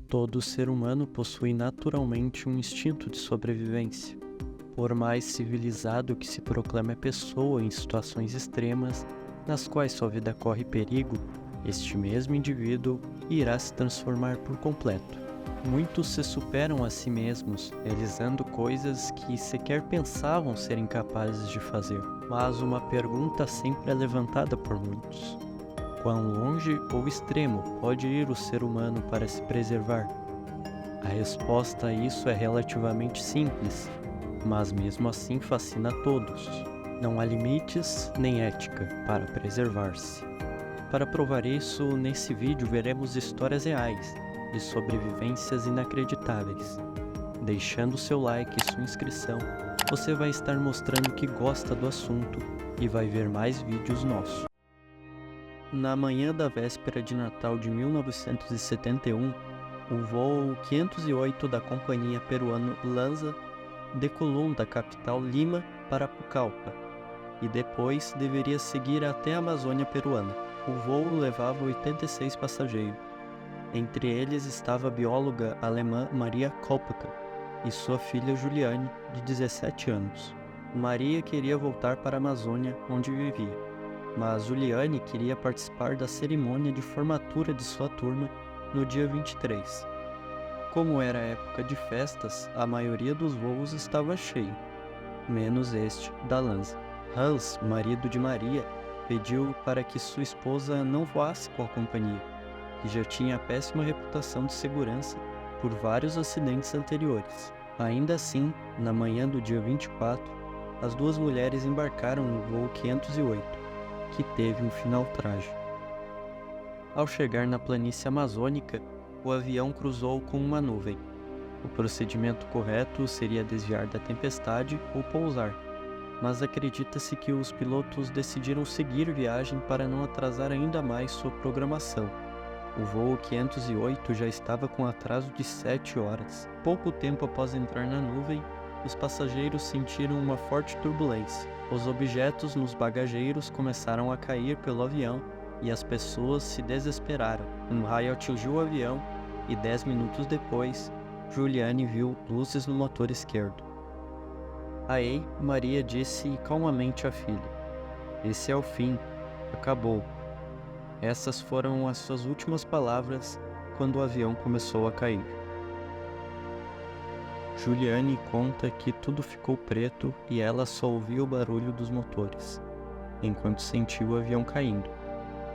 Todo ser humano possui naturalmente um instinto de sobrevivência. Por mais civilizado que se proclame a pessoa em situações extremas, nas quais sua vida corre perigo, este mesmo indivíduo irá se transformar por completo. Muitos se superam a si mesmos, realizando coisas que sequer pensavam ser incapazes de fazer. Mas uma pergunta sempre é levantada por muitos: quão longe ou extremo pode ir o ser humano para se preservar? A resposta a isso é relativamente simples, mas mesmo assim fascina a todos. Não há limites nem ética para preservar-se. Para provar isso, nesse vídeo veremos histórias reais de sobrevivências inacreditáveis. Deixando seu like e sua inscrição, você vai estar mostrando que gosta do assunto e vai ver mais vídeos nossos. Na manhã da véspera de Natal de 1971, o voo 508 da companhia peruana Lanza decolou da capital Lima para Pucallpa e depois deveria seguir até a Amazônia peruana. O voo levava 86 passageiros. Entre eles estava a bióloga alemã Maria Kopka e sua filha Juliane, de 17 anos. Maria queria voltar para a Amazônia, onde vivia, mas Juliane queria participar da cerimônia de formatura de sua turma no dia 23. Como era época de festas, a maioria dos voos estava cheio, menos este da Lanza. Hans, marido de Maria, pediu para que sua esposa não voasse com a companhia, que já tinha péssima reputação de segurança por vários acidentes anteriores. Ainda assim, na manhã do dia 24, as duas mulheres embarcaram no voo 508, que teve um final trágico. Ao chegar na planície amazônica, o avião cruzou com uma nuvem. O procedimento correto seria desviar da tempestade ou pousar, mas acredita-se que os pilotos decidiram seguir viagem para não atrasar ainda mais sua programação. O voo 508 já estava com atraso de 7 horas. Pouco tempo após entrar na nuvem, os passageiros sentiram uma forte turbulência. Os objetos nos bagageiros começaram a cair pelo avião e as pessoas se desesperaram. Um raio atingiu o avião e 10 minutos depois, Juliane viu luzes no motor esquerdo. Aí, Maria disse calmamente à filha: "Esse é o fim, acabou." Essas foram as suas últimas palavras quando o avião começou a cair. Juliane conta que tudo ficou preto e ela só ouvia o barulho dos motores, enquanto sentia o avião caindo.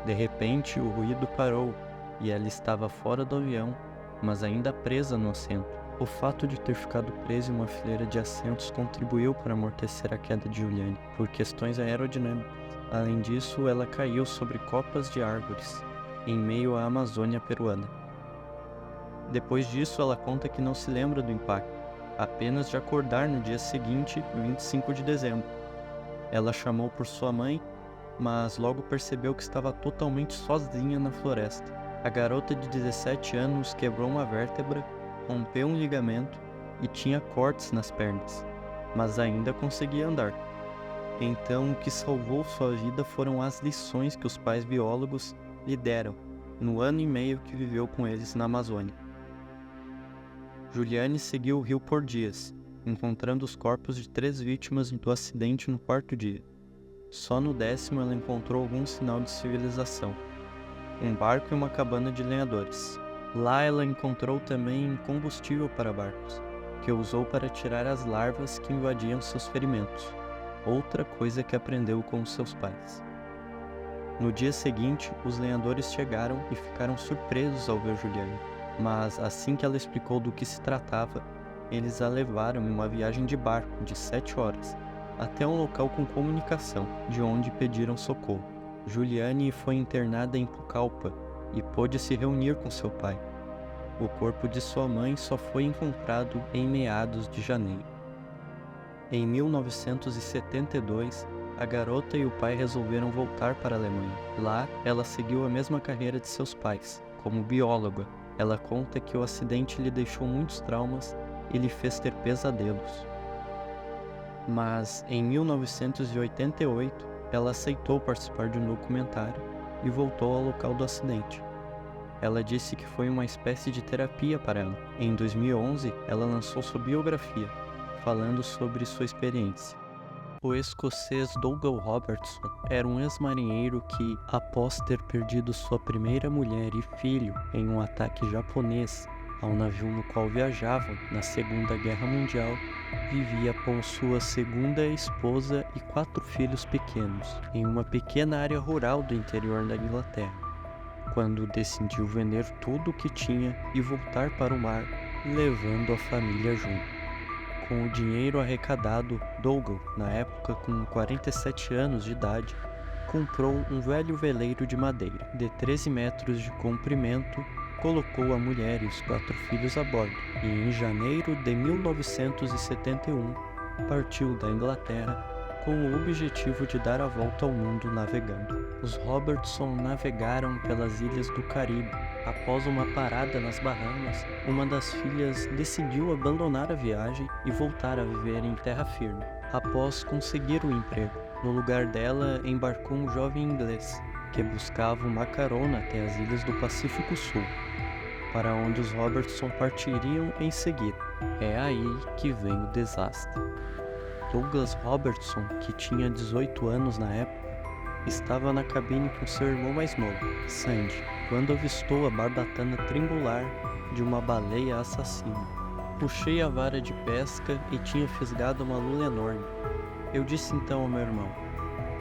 De repente, o ruído parou e ela estava fora do avião, mas ainda presa no assento. O fato de ter ficado presa em uma fileira de assentos contribuiu para amortecer a queda de Juliane, por questões aerodinâmicas. Além disso, ela caiu sobre copas de árvores, em meio à Amazônia peruana. Depois disso, ela conta que não se lembra do impacto, apenas de acordar no dia seguinte, 25 de dezembro. Ela chamou por sua mãe, mas logo percebeu que estava totalmente sozinha na floresta. A garota de 17 anos quebrou uma vértebra, rompeu um ligamento e tinha cortes nas pernas, mas ainda conseguia andar. Então, o que salvou sua vida foram as lições que os pais biólogos lhe deram no ano e meio que viveu com eles na Amazônia. Juliane seguiu o rio por dias, encontrando os corpos de 3 vítimas do acidente no 4º dia. Só no 10º ela encontrou algum sinal de civilização: um barco e uma cabana de lenhadores. Lá ela encontrou também combustível para barcos, que usou para tirar as larvas que invadiam seus ferimentos. Outra coisa que aprendeu com seus pais. No dia seguinte, os lenhadores chegaram e ficaram surpresos ao ver Juliane, mas assim que ela explicou do que se tratava, eles a levaram em uma viagem de barco de 7 horas, até um local com comunicação, de onde pediram socorro. Juliane foi internada em Pucallpa e pôde se reunir com seu pai. O corpo de sua mãe só foi encontrado em meados de janeiro. Em 1972, a garota e o pai resolveram voltar para a Alemanha. Lá, ela seguiu a mesma carreira de seus pais, como bióloga. Ela conta que o acidente lhe deixou muitos traumas e lhe fez ter pesadelos. Mas, em 1988, ela aceitou participar de um documentário e voltou ao local do acidente. Ela disse que foi uma espécie de terapia para ela. Em 2011, ela lançou sua biografia, falando sobre sua experiência. O escocês Dougal Robertson era um ex-marinheiro que, após ter perdido sua primeira mulher e filho em um ataque japonês ao navio no qual viajavam na Segunda Guerra Mundial, vivia com sua segunda esposa e 4 filhos pequenos em uma pequena área rural do interior da Inglaterra, quando decidiu vender tudo o que tinha e voltar para o mar, levando a família junto. Com o dinheiro arrecadado, Dougal, na época com 47 anos de idade, comprou um velho veleiro de madeira de 13 metros de comprimento, colocou a mulher e os 4 filhos a bordo e, em janeiro de 1971, partiu da Inglaterra com o objetivo de dar a volta ao mundo navegando. Os Robertson navegaram pelas ilhas do Caribe. Após uma parada nas Bahamas, uma das filhas decidiu abandonar a viagem e voltar a viver em terra firme. Após conseguir o emprego, no lugar dela embarcou um jovem inglês que buscava uma carona até as ilhas do Pacífico Sul, para onde os Robertson partiriam em seguida. É aí que vem o desastre. Douglas Robertson, que tinha 18 anos na época, estava na cabine com seu irmão mais novo, Sandy, quando avistou a barbatana triangular de uma baleia assassina. Puxei a vara de pesca e tinha fisgado uma lula enorme. Eu disse então ao meu irmão: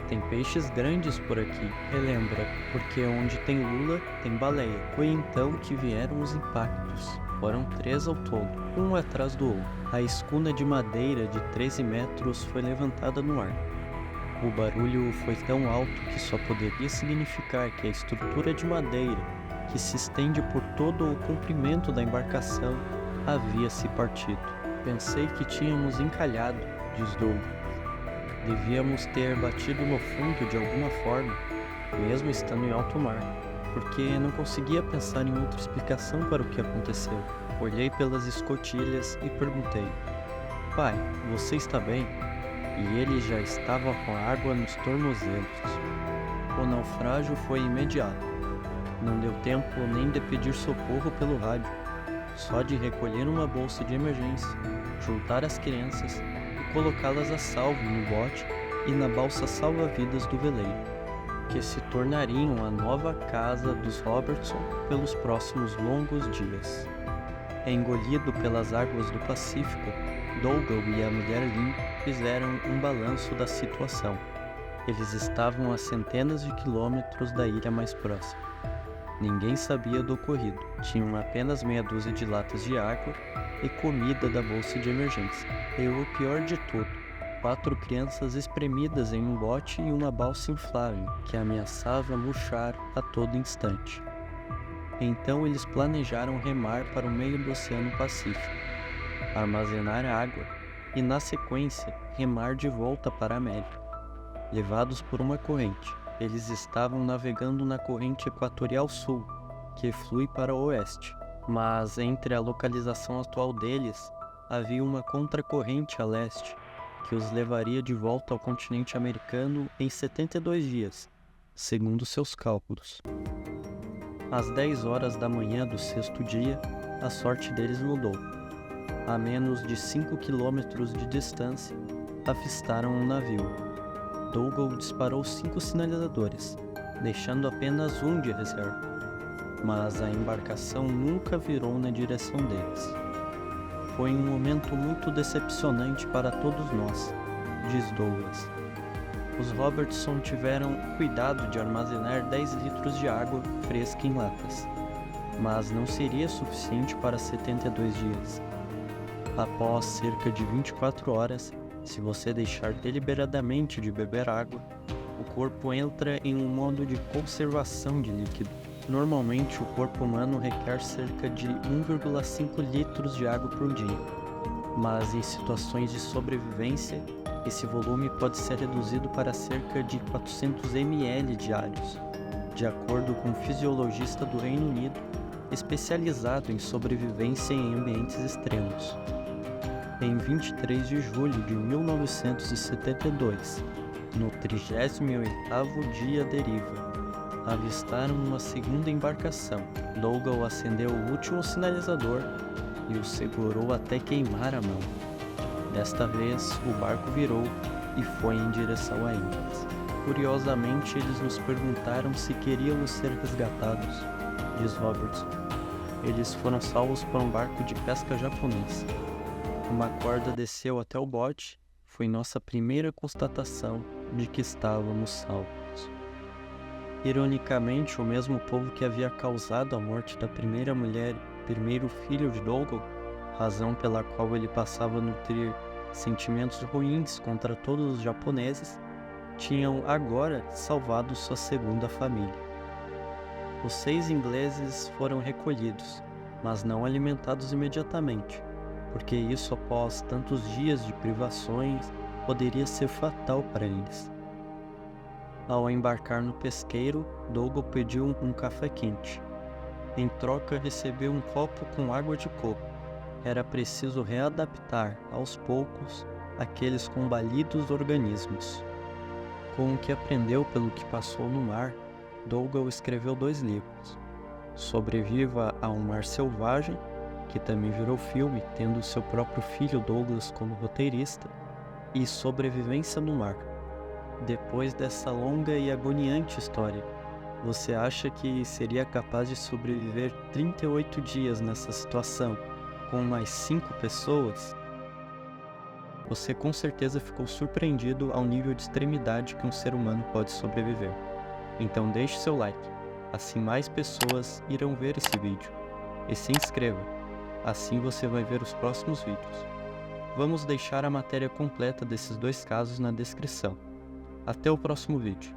"Tem peixes grandes por aqui, relembra, porque onde tem lula, tem baleia." Foi então que vieram os impactos. Foram 3 ao todo, um atrás do outro. A escuna de madeira de 13 metros foi levantada no ar. O barulho foi tão alto que só poderia significar que a estrutura de madeira, que se estende por todo o comprimento da embarcação, havia se partido. "Pensei que tínhamos encalhado", diz Douglas. "Devíamos ter batido no fundo de alguma forma, mesmo estando em alto mar, porque não conseguia pensar em outra explicação para o que aconteceu." Olhei pelas escotilhas e perguntei: "Pai, você está bem?" E ele já estava com a água nos tornozelos. O naufrágio foi imediato. Não deu tempo nem de pedir socorro pelo rádio, só de recolher uma bolsa de emergência, juntar as crianças e colocá-las a salvo no bote e na balsa salva-vidas do veleiro, que se tornariam a nova casa dos Robertson pelos próximos longos dias. Engolido pelas águas do Pacífico, Dougal e a mulher Lynn fizeram um balanço da situação. Eles estavam a centenas de quilômetros da ilha mais próxima. Ninguém sabia do ocorrido. Tinham apenas meia dúzia de latas de água e comida da bolsa de emergência. E o pior de tudo, 4 crianças espremidas em um bote e uma balsa inflável que ameaçava murchar a todo instante. Então eles planejaram remar para o meio do Oceano Pacífico, armazenar água e, na sequência, remar de volta para a América. Levados por uma corrente, eles estavam navegando na corrente equatorial sul, que flui para o oeste, mas entre a localização atual deles, havia uma contracorrente a leste, que os levaria de volta ao continente americano em 72 dias, segundo seus cálculos. Às 10 horas da manhã do 6º dia, a sorte deles mudou. A menos de 5 quilômetros de distância, avistaram um navio. Dougal disparou 5 sinalizadores, deixando apenas um de reserva, mas a embarcação nunca virou na direção deles. "Foi um momento muito decepcionante para todos nós", diz Douglas. Os Robertson tiveram cuidado de armazenar 10 litros de água fresca em latas, mas não seria suficiente para 72 dias. Após cerca de 24 horas, se você deixar deliberadamente de beber água, o corpo entra em um modo de conservação de líquido. Normalmente, o corpo humano requer cerca de 1,5 litros de água por dia, mas em situações de sobrevivência, esse volume pode ser reduzido para cerca de 400 ml diários, de acordo com um fisiologista do Reino Unido especializado em sobrevivência em ambientes extremos. Em 23 de julho de 1972, no 38º dia à deriva, avistaram uma segunda embarcação. Dougal acendeu o último sinalizador e o segurou até queimar a mão. Desta vez, o barco virou e foi em direção a eles. Curiosamente, eles nos perguntaram se queríamos ser resgatados, diz Robertson. Eles foram salvos por um barco de pesca japonês. Uma corda desceu até o bote. Foi nossa primeira constatação de que estávamos salvos. Ironicamente, o mesmo povo que havia causado a morte da primeira mulher e primeiro filho de Dougal, razão pela qual ele passava a nutrir sentimentos ruins contra todos os japoneses, tinham agora salvado sua segunda família. Os 6 ingleses foram recolhidos, mas não alimentados imediatamente, porque isso após tantos dias de privações poderia ser fatal para eles. Ao embarcar no pesqueiro, Dougal pediu um café quente. Em troca, recebeu um copo com água de coco. Era preciso readaptar, aos poucos, aqueles combalidos organismos. Com o que aprendeu pelo que passou no mar, Dougal escreveu 2 livros. Sobreviva a um Mar Selvagem, que também virou filme, tendo seu próprio filho Douglas como roteirista, e Sobrevivência no Mar. Depois dessa longa e agoniante história, você acha que seria capaz de sobreviver 38 dias nessa situação, com mais 5 pessoas? Você com certeza ficou surpreendido ao nível de extremidade que um ser humano pode sobreviver. Então deixe seu like, assim mais pessoas irão ver esse vídeo. E se inscreva, assim você vai ver os próximos vídeos. Vamos deixar a matéria completa desses 2 casos na descrição. Até o próximo vídeo.